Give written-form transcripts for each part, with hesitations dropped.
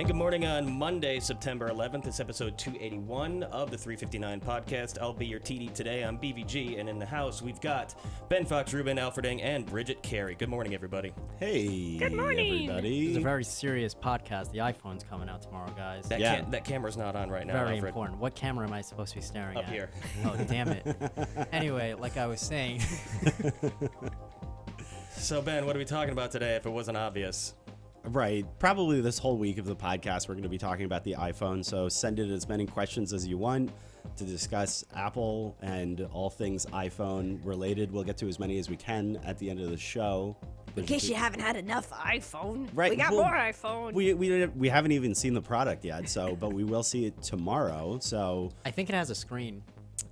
And good morning on Monday, September 11th. It's episode 281 of the 359 podcast. I'll be your TD today. I'm BVG, and in the house we've got Ben Fox, Rubin, Alfred Ng, and Bridget, Carey. Good morning, everybody. Hey, good morning, everybody. It's a very serious podcast. The iPhone's coming out tomorrow, guys. That camera's not on right now, Very Alfred. important. What camera am I supposed to be staring at? Up here. Oh, damn it. Anyway, like I was saying. So, Ben, what are we talking about today if it wasn't obvious? Right. Probably this whole week of the podcast, we're going to be talking about the iPhone. So send in as many questions as you want to discuss Apple and all things iPhone related. We'll get to as many as we can at the end of the show. In case you haven't had enough iPhone. Right. We got more iPhone. We haven't even seen the product yet, but we will see it tomorrow. So I think it has a screen.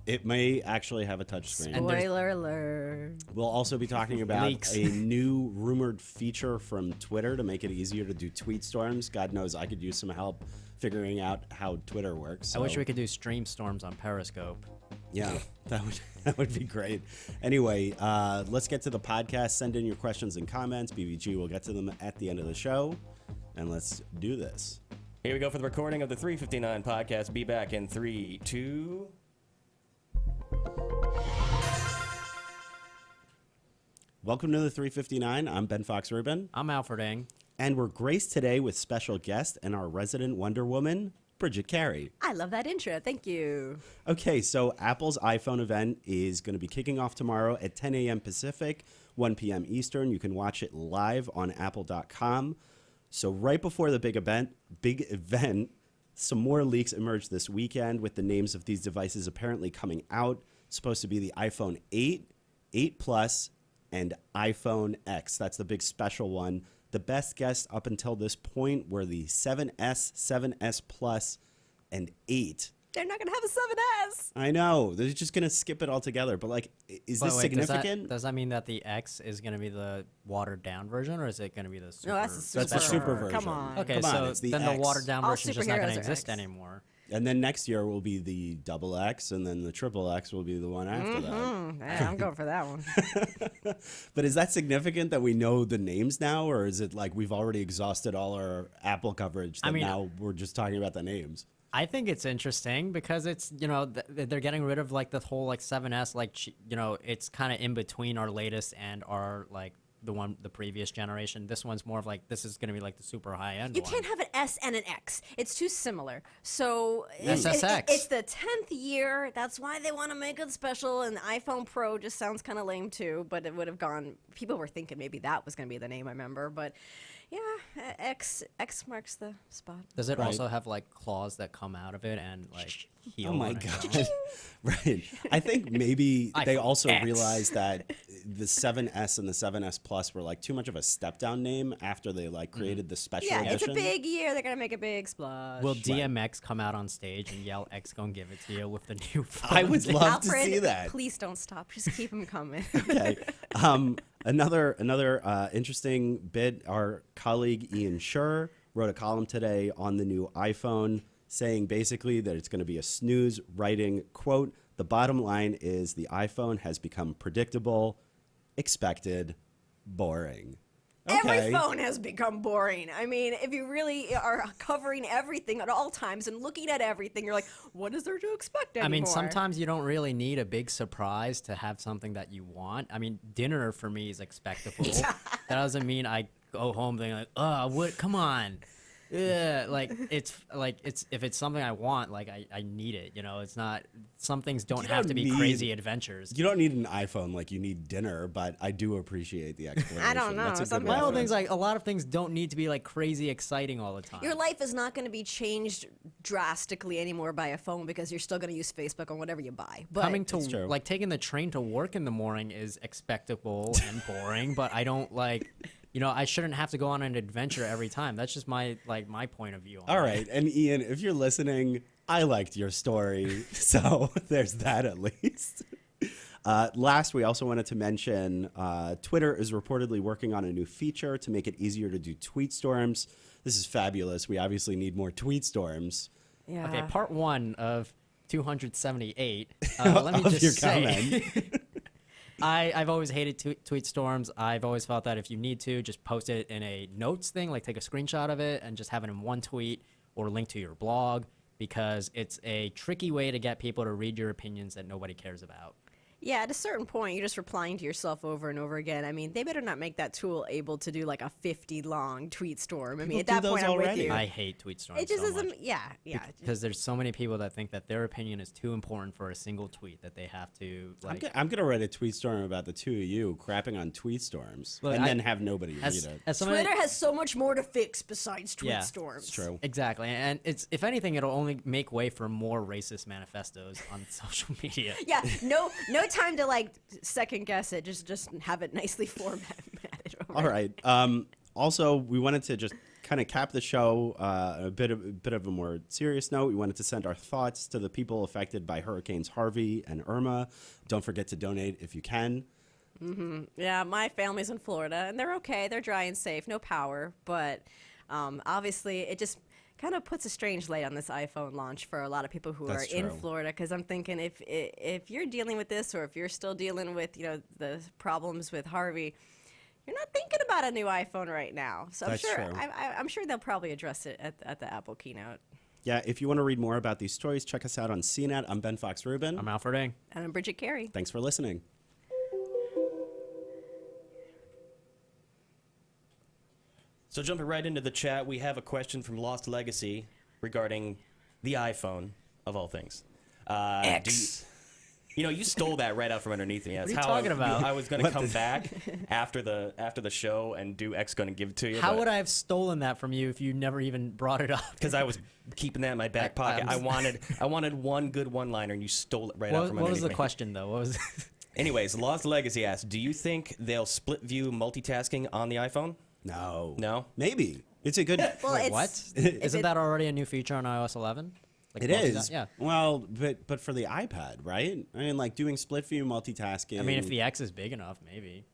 it may actually have a touch screen. Spoiler alert. We'll also be talking about Leaks. a new rumored feature from Twitter to make it easier to do tweet storms. God knows I could use some help figuring out how Twitter works. I wish we could do stream storms on Periscope. Yeah, that would be great. Anyway, let's get to the podcast. Send in your questions and comments. BVG will get to them at the end of the show. And let's do this. Here we go for the recording of the 359 podcast. Be back in 3, 2... Welcome to the 359. I'm Ben Fox Rubin. I'm Alfred Ng. And we're graced today with special guest and our resident Wonder Woman, Bridget Carey. I love that intro. Thank you. Okay, so Apple's iPhone event is going to be kicking off tomorrow at 10 a.m. Pacific, 1 p.m. Eastern. You can watch it live on apple.com. So right before the big event, some more leaks emerged this weekend with the names of these devices apparently coming out. It's supposed to be the iPhone 8, 8 Plus, and iPhone X. That's the big special one. The best guess up until this point were the 7S, 7S Plus, and 8. They're not going to have a 7S. I know. They're just going to skip it altogether. But, like, is this significant? Does that mean that the X is going to be the watered-down version, or is it going to be the super? No, that's the super. That's the super version. Come on. Okay, Come on, so it's the then X. the watered-down All version is just not going superheroes to are exist X. anymore. And then next year will be the double X, and then the triple X will be the one after that. Yeah, I'm going for that one. But is that significant that we know the names now, or is it like we've already exhausted all our Apple coverage that now we're just talking about the names? I think it's interesting because it's, they're getting rid of like the whole like 7S, like, it's kind of in between our latest and our like the previous generation. This one's more of like, this is going to be like the super high end You one. can't have an S and an X. It's too similar. So SSX. it's the 10th year. That's why they want to make it special. And the iPhone Pro just sounds kind of lame too. But it would have gone. People were thinking maybe that was going to be the name. I remember. But yeah, X marks the spot. Does it also have like claws that come out of it and like heal? Oh my when it God. goes? Right. I think maybe they iPhone also X. realized that the 7S and the 7S Plus were like too much of a step down name after they like created the special Yeah, edition. it's a big year. They're going to make a big splash. Will DMX come out on stage and yell X gon' give it to you with the new phone? I would love Alfred, to see that. Please don't stop. Just keep them coming. Okay. Another interesting bit, our colleague Ian Schur wrote a column today on the new iPhone saying basically that it's going to be a snooze, writing, quote, "The bottom line is the iPhone has become predictable, expected, boring." Okay. Every phone has become boring. I mean, if you really are covering everything at all times and looking at everything, you're like, what is there to expect anymore? I mean, sometimes you don't really need a big surprise to have something that you want. I mean, dinner for me is expectable. That doesn't mean I go home thinking like, oh, what? Come on. Yeah, it's if it's something I want, like I need it. It's not. Some things don't have to be crazy adventures. You don't need an iPhone like you need dinner, but I do appreciate the explanation. I don't know. That's a good Some Well, reference. things like a lot of things don't need to be like crazy exciting all the time. your life is not going to be changed drastically anymore by a phone because you're still going to use Facebook on whatever you buy. But Coming That's true. to like taking the train to work in the morning is expectable and boring, but I don't like. I shouldn't have to go on an adventure every time. That's just my point of view on All it. right, and Ian, if you're listening, I liked your story, so there's that at least. Last, we also wanted to mention Twitter is reportedly working on a new feature to make it easier to do tweet storms. This is fabulous. We obviously need more tweet storms. yeah. Okay, part 1 of 278. Let me Of just your say, comment. I've always hated tweet storms. I've always felt that if you need to, just post it in a notes thing, like take a screenshot of it and just have it in one tweet or link to your blog, because it's a tricky way to get people to read your opinions that nobody cares about. Yeah, at a certain point, you're just replying to yourself over and over again. I mean, they better not make that tool able to do like a 50-long tweet storm. I mean, People at do that point, those I'm with already. you. I hate tweet storms It just so doesn't. much. Yeah. Because there's so many people that think that their opinion is too important for a single tweet that they have to like. I'm gonna write a tweet storm about the two of you crapping on tweet storms, Look, and I- then have nobody read it. As somebody, Twitter has so much more to fix besides tweet Yeah, storms. It's true. exactly, and it's if anything, it'll only make way for more racist manifestos on social media. Yeah, no time to like second guess it. Just have it nicely formatted. All right. Also, we wanted to just kind of cap the show a bit of a more serious note. We wanted to send our thoughts to the people affected by Hurricanes Harvey and Irma. Don't forget to donate if you can. Yeah, my family's in Florida, and they're okay. They're dry and safe, no power, but obviously it just kind of puts a strange light on this iPhone launch for a lot of people who That's are in true. Florida. Because I'm thinking if you're dealing with this, or if you're still dealing with the problems with Harvey, you're not thinking about a new iPhone right now. So That's I'm sure true. I'm sure they'll probably address it at the Apple keynote. Yeah, if you want to read more about these stories, check us out on CNET. I'm Ben Fox Rubin. I'm Alfred Ng. And I'm Bridget Carey. Thanks for listening. So jumping right into the chat, we have a question from Lost Legacy regarding the iPhone, of all things. X. You stole that right out from underneath me. That's What are you how talking about? I was going to come back after the show and do X going to give it to you. How would I have stolen that from you if you never even brought it up? Because I was keeping that in my back pocket. I wanted one good one-liner, and you stole it right out from What was underneath the me. question though? What was? Anyways, Lost Legacy asks, do you think they'll split view multitasking on the iPhone? No. No? Maybe. It's a good... Well, Wait, it's, what? if Isn't it- that already a new feature on iOS 11? Like It multitask- is. Yeah. Well, but for the iPad, right? I mean, like doing split view multitasking. I mean, if the X is big enough, maybe.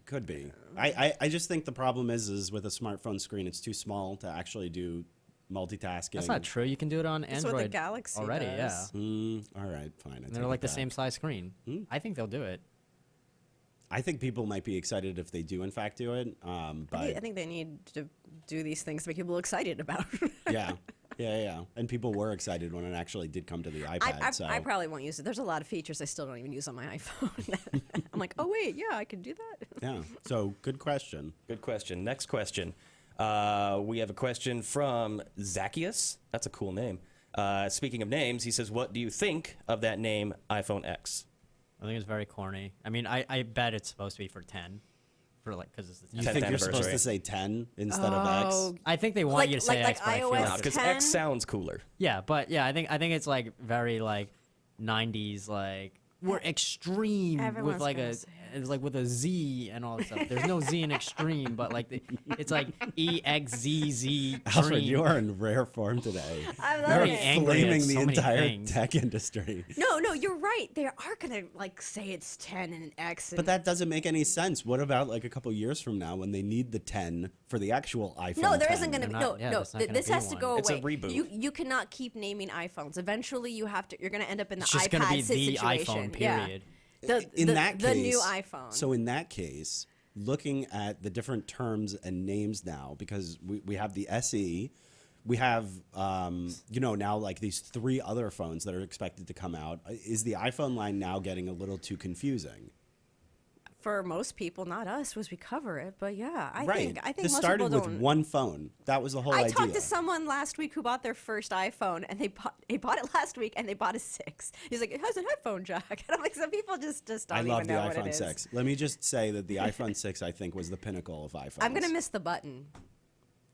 Could be. I just think the problem is with a smartphone screen, it's too small to actually do multitasking. That's not true. You can do it on That's Android what the Galaxy already. does. Yeah. All right, fine. I And take they're it like the back. same size screen. I think they'll do it. I think people might be excited if they do, in fact, do it. But I think they need to do these things to make people excited about. yeah. And people were excited when it actually did come to the iPad. I probably won't use it. There's a lot of features I still don't even use on my iPhone. I'm like, oh wait, yeah, I can do that. yeah. So good question. Good question. Next question. We have a question from Zacchaeus. That's a cool name. Speaking of names, he says, what do you think of that name, iPhone X? I think it's very corny. I mean, I bet it's supposed to be for 10, for like because it's the You 10th think you're supposed anniversary. to say 10 instead of X? I think they want you to say like X, but I feel iOS like Because 10? X sounds cooler. yeah, but yeah, I think it's like very like 90s like we're extreme Everyone's with like gonna a say it's like with a Z and all that stuff. There's no Z in extreme, but like it's like EXZZ. Alfred, you are in rare form today. I love Very it. angry at Flaming the so many entire things. tech industry. No, you're right. They are gonna like say it's 10 and an X. And But that doesn't make any sense. What about like a couple years from now when they need the 10 for the actual iPhone? no, there 10? isn't gonna be They're not- yeah, there's not gonna This be has to one. go It's a away. reboot. You cannot keep naming iPhones. Eventually, you're gonna end up in the It's just iPad gonna be the situation. iPhone Yeah. period. The new iPhone. So in that case, looking at the different terms and names now, because we have the SE, we have now like these 3 other phones that are expected to come out. Is the iPhone line now getting a little too confusing? For most people, not us, was we cover it. But yeah, I Right. think This most started people with don't. one phone. That was the whole I idea. talked to someone last week who bought their first iPhone, and they bought it last week, and they bought a 6. He's like, it has a headphone jack, and I'm like, some people just don't I love even the know what it iPhone is. 6. Let me just say that the iPhone 6, I think, was the pinnacle of iPhones. I'm gonna miss the button.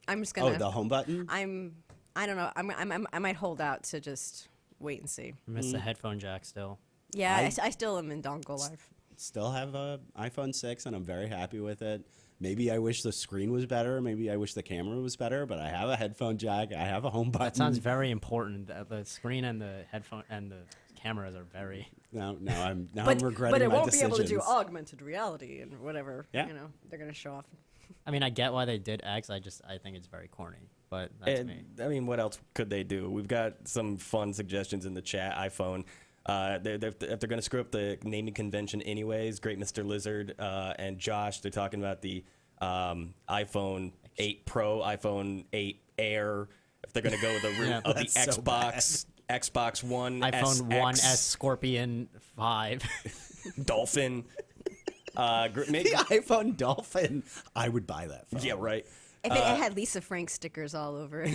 I'm just Oh, gonna. the home button? I don't know. I might hold out to just wait and see. I miss the headphone jack still. Yeah, I still am in dongle life. Still have a iPhone 6 and I'm very happy with it. Maybe I wish the screen was better. Maybe I wish the camera was better, but I have a headphone jack. I have a home button. That sounds very important. The screen and the headphone and the cameras are very. Now I'm But regretting it my won't be able to do decisions. augmented reality and whatever. Yeah. They're gonna show off. I mean, I get why they did X. I think it's very corny. But that's me. I mean, what else could they do? We've got some fun suggestions in the chat. iPhone. If they're going to screw up the naming convention anyways, Great Mr. Lizard and Josh, they're talking about the iPhone 8 Pro, iPhone 8 Air. If they're going to go with the route of the Xbox, Xbox One, iPhone SX, 1S Scorpion 5. Dolphin. The iPhone Dolphin. I would buy that phone. Yeah, right. If it had Lisa Frank stickers all over it.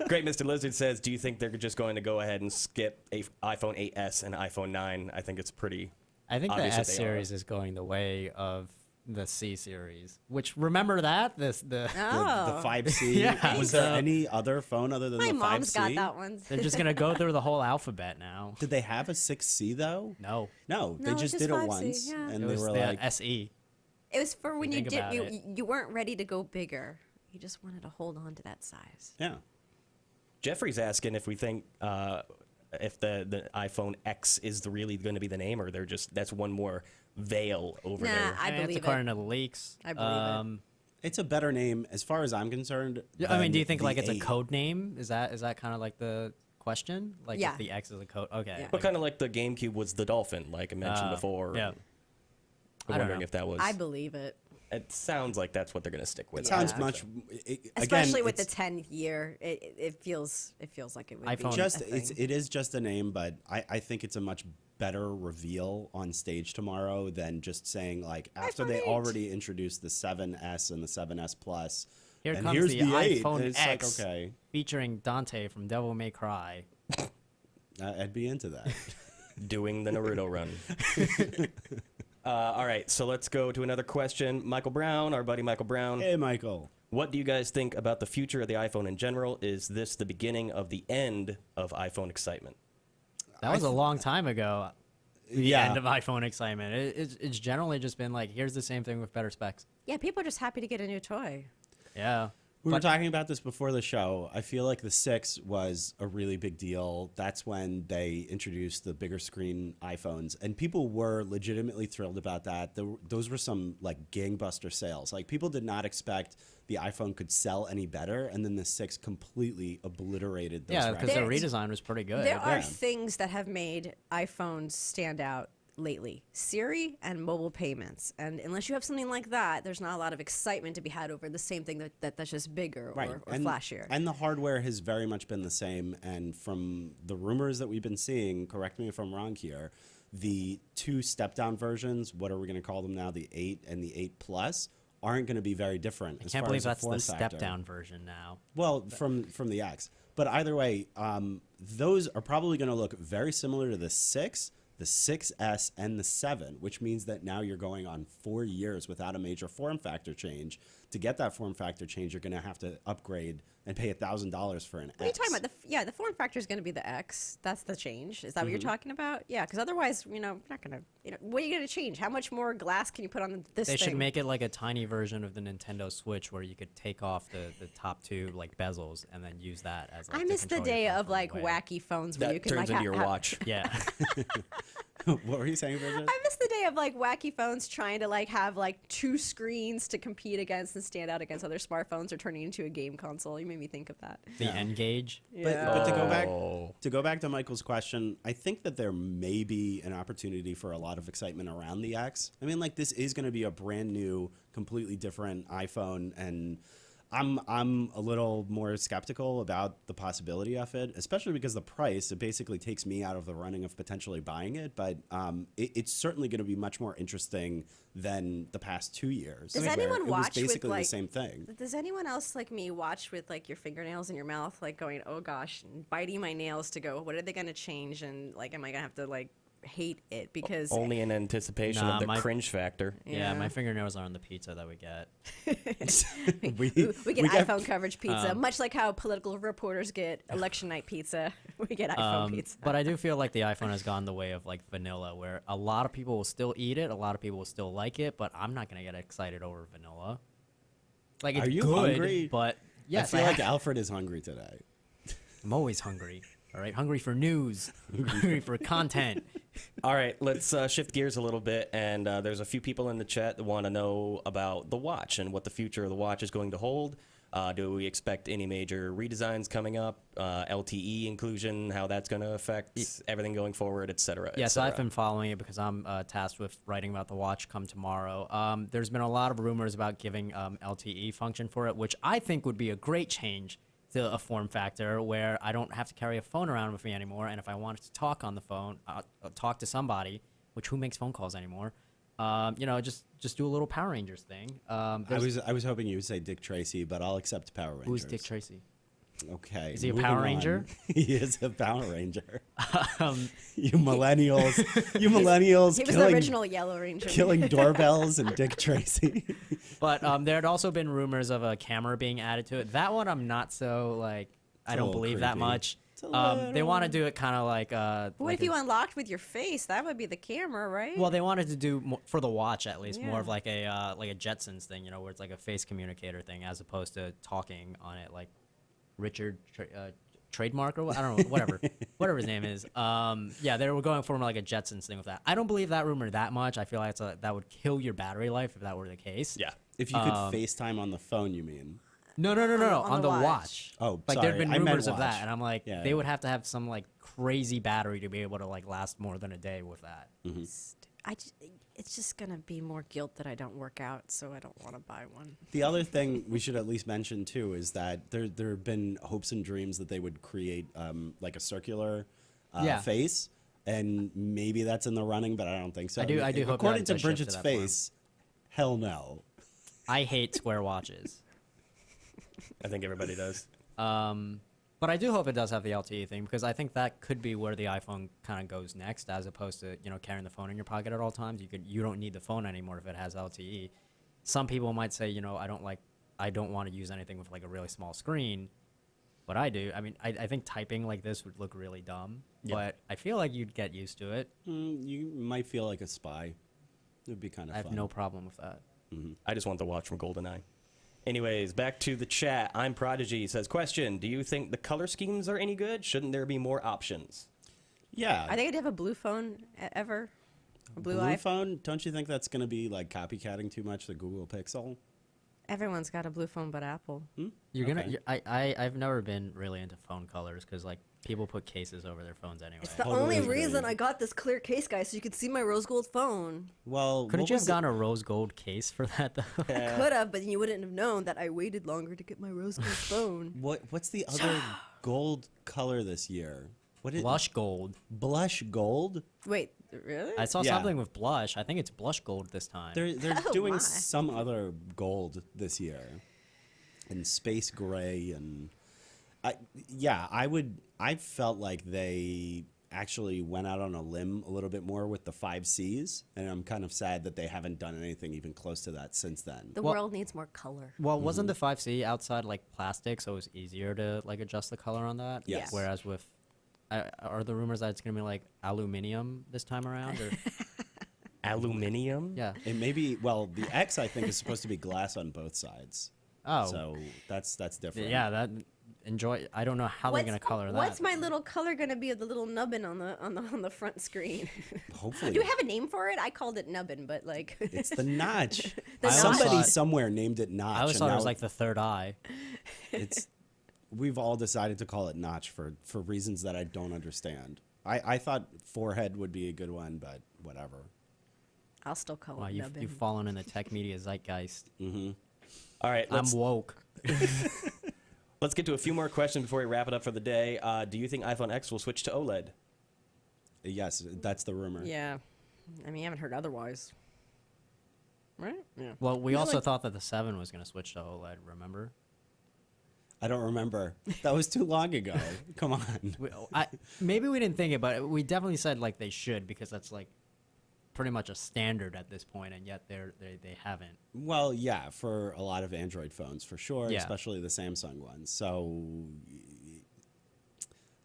Great Mr. Lizard says, do you think they're just going to go ahead and skip iPhone 8S and iPhone 9? I think it's pretty I think the obvious that S they series is going the way of the C series. Which, remember that? The The Oh. 5C. Yeah. Was there any other phone other than My the 5C? mom's got that one. They're just gonna go through the whole alphabet now. Did they have a 6C though? No, No, they No, just just did it 5C, once, yeah. and it they was were the like, SE. It was for when you think did about you, it. you weren't ready to go bigger. You just wanted to hold on to that size. yeah. Jeffrey's asking if we think if the iPhone X is really going to be the name, or that's one more veil over Nah, there. I mean, believe it's according it. to the leaks. I believe it. It's a better name as far as I'm concerned. I mean, than do you think the like it's a 8. code name? Is that kind of like the question? Like Yeah. if the X is a code? Okay. Yeah. But kind of like the GameCube was the Dolphin, like I mentioned before. Yeah. I'm I don't wondering know. if that was. I believe it. It sounds like that's what they're going to stick with. It sounds Yeah. much. Especially with the it's 10th year, it feels like it would iPhone. be just a thing. it is just a name, but I think it's a much better reveal on stage tomorrow than just saying like after iPhone they 8. already introduced the 7S and the 7S Plus. Here and comes here's the 8, iPhone and it's X. like, okay, Featuring Dante from Devil May Cry. I'd be into that. Doing the Naruto run. All right, so let's go to another question. Michael Brown, our buddy Michael Brown. Hey, Michael. What do you guys think about the future of the iPhone in general? Is this the beginning of the end of iPhone excitement? That was a long time ago. The Yeah. end of iPhone excitement. It's generally just been like, here's the same thing with better specs. Yeah, people are just happy to get a new toy. Yeah. We were talking about this before the show. I feel like the 6 was a really big deal. That's when they introduced the bigger screen iPhones, and people were legitimately thrilled about that. Those were some like gangbuster sales. Like people did not expect the iPhone could sell any better, and then the 6 completely obliterated those Yeah, because records. the There's- redesign was pretty good. There are Yeah. things that have made iPhones stand out lately. Siri and mobile payments. And unless you have something like that, there's not a lot of excitement to be had over the same thing that's just bigger or and, flashier. And the hardware has very much been the same. And from the rumors that we've been seeing, correct me if I'm wrong here, the 2 step-down versions, what are we going to call them now, the 8 and the 8 Plus, aren't going to be very different. I as can't far believe as that's the form factor. step-down version now. Well, from the X. But either way, those are probably going to look very similar to the 6, the 6S, and the 7, which means that now you're going on 4 years without a major form factor change. To get that form factor change, you're going to have to upgrade and pay $1,000 for an X. What are you talking about? The form factor is going to be the X. That's the change. Is that what you're talking about? Yeah, because otherwise, you're not going to, what are you going to change? How much more glass can you put on this They thing? should make it like a tiny version of the Nintendo Switch where you could take off the top 2 like bezels and then use that as like, I to miss the control your day phone of from like away. wacky phones where That you can turns like into your watch. Yeah. What were you saying, Bridget? I miss the day of like wacky phones trying to like have like 2 screens to compete against and stand out against other smartphones or turning into a game console. You made me think of that. The N gauge. But Oh. to go back to Michael's question, I think that there may be an opportunity for a lot of excitement around the X. I mean, like this is going to be a brand new, completely different iPhone, and I'm a little more skeptical about the possibility of it, especially because the price, it basically takes me out of the running of potentially buying it. But it's certainly going to be much more interesting than the past 2 years. Does where anyone it was watch with, basically like- the same thing? Does anyone else like me watch with like your fingernails in your mouth, like going, oh gosh, and biting my nails to go, what are they going to change? And like, am I going to have to like hate it? Because Only in anticipation Nah, of the my- cringe factor. Yeah, Yeah. my fingernails are on the pizza that we get. we get iPhone coverage pizza, much like how political reporters get election night pizza. We get iPhone pizza. But I do feel like the iPhone has gone the way of like vanilla, where a lot of people will still eat it, a lot of people will still like it, but I'm not gonna get excited over vanilla. Like it's Are you good, hungry? but yes, I feel like Alfred is hungry today. I'm always hungry. All right, hungry for news, hungry for content. All right, let's shift gears a little bit. And there's a few people in the chat that want to know about the watch and what the future of the watch is going to hold. Do we expect any major redesigns coming up? LTE inclusion, how that's going to affect everything going forward, et cetera. Yeah, so I've been following it because I'm tasked with writing about the watch come tomorrow. There's been a lot of rumors about giving LTE function for it, which I think would be a great change to a form factor where I don't have to carry a phone around with me anymore. And if I wanted to talk on the phone, talk to somebody, which who makes phone calls anymore? Just do a little Power Rangers thing. I was hoping you would say Dick Tracy, but I'll accept Power Rangers. Who's Dick Tracy? Okay. Is he a moving Power on. Ranger? He is a Power Ranger. You millennials. You millennials He was the original Yellow Ranger. killing doorbells and Dick Tracy. But there had also been rumors of a camera being added to it. That one I'm not so like. I don't little believe that creepy. much. It's They want to do it kind of like. But what if you unlocked with your face? That would be the camera, right? Well, they wanted to do for the watch at least more of Yeah. like a Jetsons thing, where it's like a face communicator thing as opposed to talking on it like Richard trademark or I don't know whatever his name is. Yeah, they were going for more like a Jetsons thing with that. I don't believe that rumor that much. I feel like that would kill your battery life if that were the case. Yeah. If you could FaceTime on the phone, you mean? No. On the watch. Oh, like sorry. there'd been I meant rumors of watch. that, and I'm like, Yeah, they yeah. would have to have some like crazy battery to be able to like last more than a day with that. It's just gonna be more guilt that I don't work out, so I don't want to buy one. The other thing we should at least mention too is that there have been hopes and dreams that they would create like a circular Yeah. face, and maybe that's in the running, but I don't think so. I do hope that According it to does shift to Bridget's that form. face, hell no. I hate square watches. I think everybody does. But I do hope it does have the LTE thing because I think that could be where the iPhone kind of goes next, as opposed to carrying the phone in your pocket at all times. You don't need the phone anymore if it has LTE. Some people might say I don't want to use anything with like a really small screen, but I do. I mean, I think typing like this would look really dumb, but I feel like you'd get used to it. You might feel like a spy. It would be kind of I fun. have no problem with that. I just want the watch from GoldenEye. Anyways, back to the chat. I'm Prodigy says, question, do you think the color schemes are any good? Shouldn't there be more options? Yeah. Are they gonna have a blue phone ever? A blue Blue iPhone? phone, don't you think that's going to be like copycatting too much the Google Pixel? Everyone's got a blue phone but Apple. You're I've never been really into phone colors because like people put cases over their phones anyway. It's the Totally only agree. reason I got this clear case, guys, so you could see my rose gold phone. Well, Couldn't what you have was gotten a rose gold case for that though? Could have, but you wouldn't have known that I waited longer to get my rose gold phone. What's the other gold color this year? What is Blush gold. Blush gold? Wait, really? I saw Yeah. something with blush. I think it's blush gold this time. They're Oh, doing my. some other gold this year, and space gray, and I felt like they actually went out on a limb a little bit more with the 5Cs, and I'm kind of sad that they haven't done anything even close to that since then. The Well- world needs more color. Well, wasn't the 5C outside like plastic, so it was easier to like adjust the color on that? Yes. Whereas with, are the rumors that it's gonna be like aluminium this time around? Or Aluminium? yeah. It may be, well, the X I think is supposed to be glass on both sides, Oh. so that's different. Yeah. That. Enjoy. I don't know how they're gonna color that. What's my little color gonna be of the little nubbin on the front screen? Hopefully. Do we have a name for it? I called it nubbin, but like It's the notch. The notch. Somebody thought- somewhere named it notch. I always and thought it now was like the third eye. it's. We've all decided to call it notch for reasons that I don't understand. I thought forehead would be a good one, but whatever. I'll still call Wow, it nubbin. you've fallen in the tech media zeitgeist. All right, I'm woke. let's get to a few more questions before we wrap it up for the day. Do you think iPhone X will switch to OLED? Yes, that's the rumor. Yeah, I mean, I haven't heard otherwise. Right? Yeah. Well, we Yeah, also like- thought that the 7 was gonna switch to OLED. Remember? I don't remember. That was too long ago. Come on. Maybe we didn't think it, but we definitely said like they should because that's like pretty much a standard at this point, and yet they haven't. Well, yeah, for a lot of Android phones, for sure, Yeah. especially the Samsung ones. So,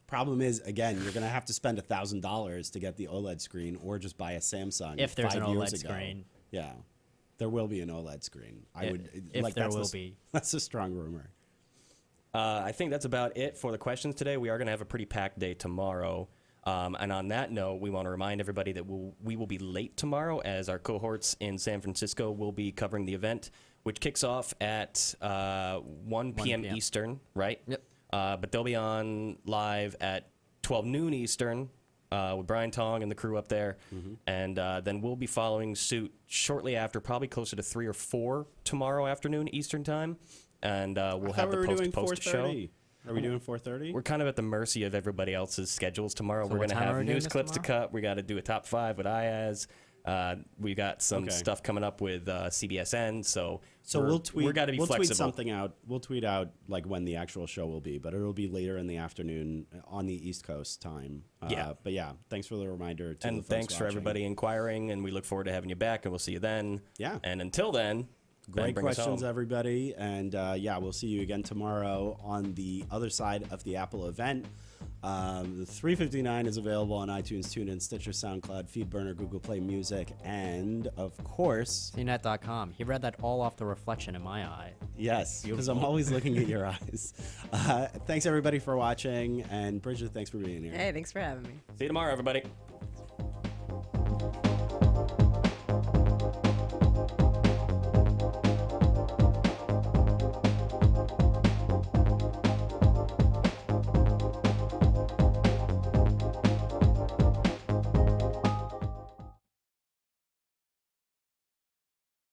problem is, again, you're going to have to spend $1,000 to get the OLED screen, or just buy a Samsung. If there's 5 an years OLED ago. screen. Yeah, there will be an OLED screen. If there that's will be. That's a strong rumor. I think that's about it for the questions today. We are going to have a pretty packed day tomorrow. And on that note, we want to remind everybody that we will be late tomorrow, as our cohorts in San Francisco will be covering the event, which kicks off at 1 p.m. Eastern, right? Yep. But they'll be on live at 12 noon Eastern with Brian Tong and the crew up there. And then we'll be following suit shortly after, probably closer to 3 or 4 tomorrow afternoon Eastern time. And we'll have the post show. Are we doing 4:30? We're kind of at the mercy of everybody else's schedules tomorrow. So We're what going to time are have we doing news this clips to tomorrow? cut. We got to do a top 5 with Iaz. We got some stuff coming up with CBSN. So we'll tweet. We're got to be we'll flexible. tweet something out. We'll tweet out like when the actual show will be, but it'll be later in the afternoon on the East Coast time. But yeah, thanks for the reminder. To the And folks thanks for watching. everybody inquiring, and we look forward to having you back, and we'll see you then. Yeah. And until then, Ben, Great bring us questions, home. everybody. And yeah, we'll see you again tomorrow on the other side of the Apple event. The 359 is available on iTunes, TuneIn, Stitcher, SoundCloud, FeedBurner, Google Play Music, and of course, CNET.com. He read that all off the reflection in my eye. yes, because I'm always looking at your eyes. Thanks everybody for watching, and Bridget, thanks for being here. Hey, thanks for having me. See you tomorrow, everybody.